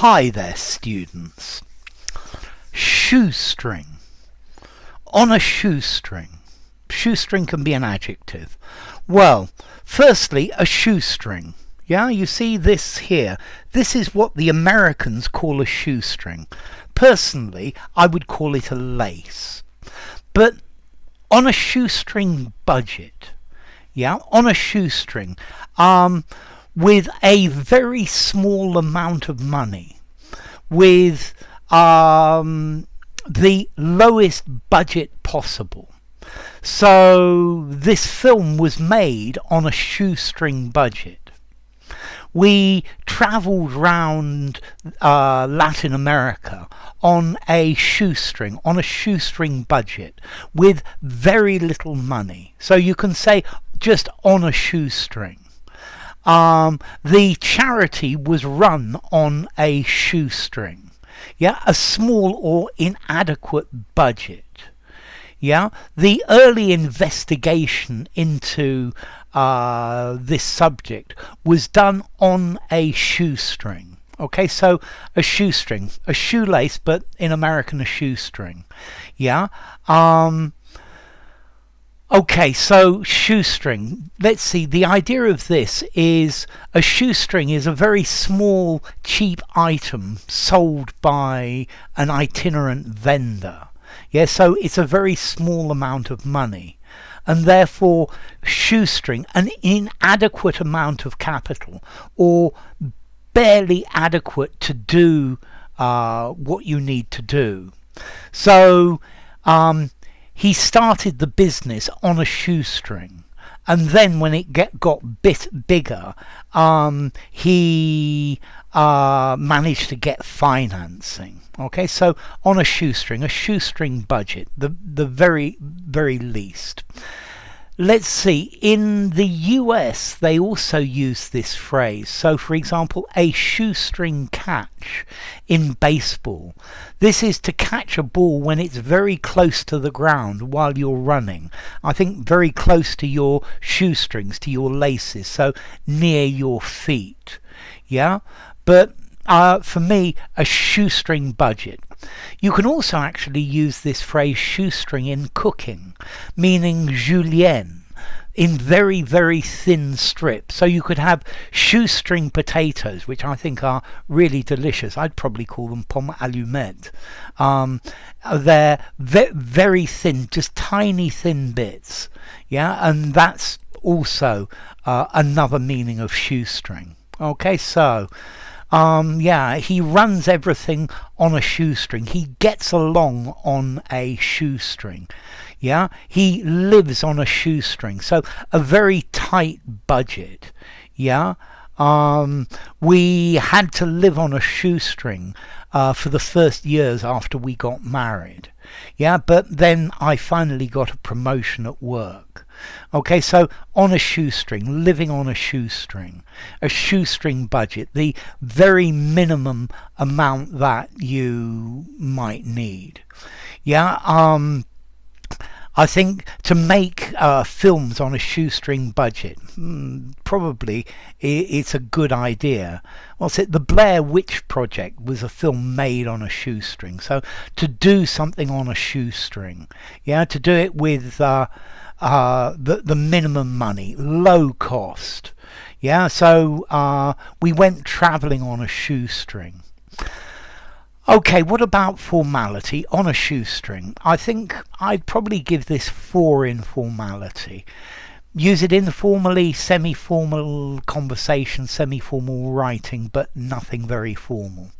Hi there, students. Shoestring. On a shoestring. Shoestring can be an adjective. Well, firstly, a shoestring. Yeah, you see this here. This is what the Americans call a shoestring. Personally, I would call it a lace. But on a shoestring budget, yeah, on a shoestring, with a very small amount of money, with the lowest budget possible. So this film was made on a shoestring budget. We travelled round Latin America on a shoestring budget with very little money. So you can say just on a shoestring. The charity was run on a shoestring. Yeah, a small or inadequate budget. Yeah, the early investigation into this subject was done on a shoestring. Okay, so a shoestring, a shoelace, but in American a shoestring. Yeah. Okay, so shoestring. Let's see, the idea of this is a shoestring is a very small, cheap item sold by an itinerant vendor. Yeah, so it's a very small amount of money. And therefore, shoestring, an inadequate amount of capital, or barely adequate to do what you need to do. So, he started the business on a shoestring, and then when it got a bit bigger, he managed to get financing. Okay, so on a shoestring budget, the very, very least. Let's see, in the US they also use this phrase. So for example, a shoestring catch in baseball. This is to catch a ball when it's very close to the ground while you're running. I think very close to your shoestrings, to your laces, so near your feet. Yeah, but for me, a shoestring budget. You can also actually use this phrase shoestring in cooking, meaning julienne, in very, very thin strips. So you could have shoestring potatoes, which I think are really delicious. I'd probably call them pommes allumettes. They're very thin, just tiny thin bits. Yeah, and that's also another meaning of shoestring. Okay, so yeah, he runs everything on a shoestring. He gets along on a shoestring. Yeah, he lives on a shoestring. So a very tight budget. Yeah, we had to live on a shoestring for the first years after we got married. Yeah, but then I finally got a promotion at work. Okay, so on a shoestring, living on a shoestring budget, the very minimum amount that you might need. Yeah, I think to make films on a shoestring budget, probably it's a good idea. What's it? The Blair Witch Project was a film made on a shoestring. So to do something on a shoestring, yeah, to do it with the minimum money, low cost. Yeah, so we went travelling on a shoestring. Okay, what about formality on a shoestring? I think I'd probably give this 4 in formality. Use it informally, semi-formal conversation, semi-formal writing, but nothing very formal.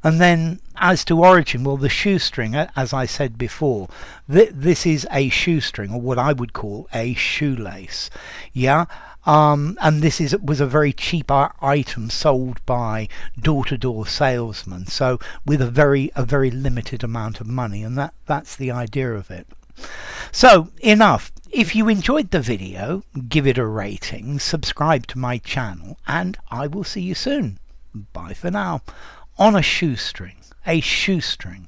And then as to origin, well, the shoestring, as I said before, this is a shoestring, or what I would call a shoelace. Yeah. And this was a very cheap item sold by door-to-door salesmen, so with a very limited amount of money, and that's the idea of it. So enough. If you enjoyed the video, give it a rating, subscribe to my channel, and I will see you soon. Bye for now. On a shoestring, a shoestring.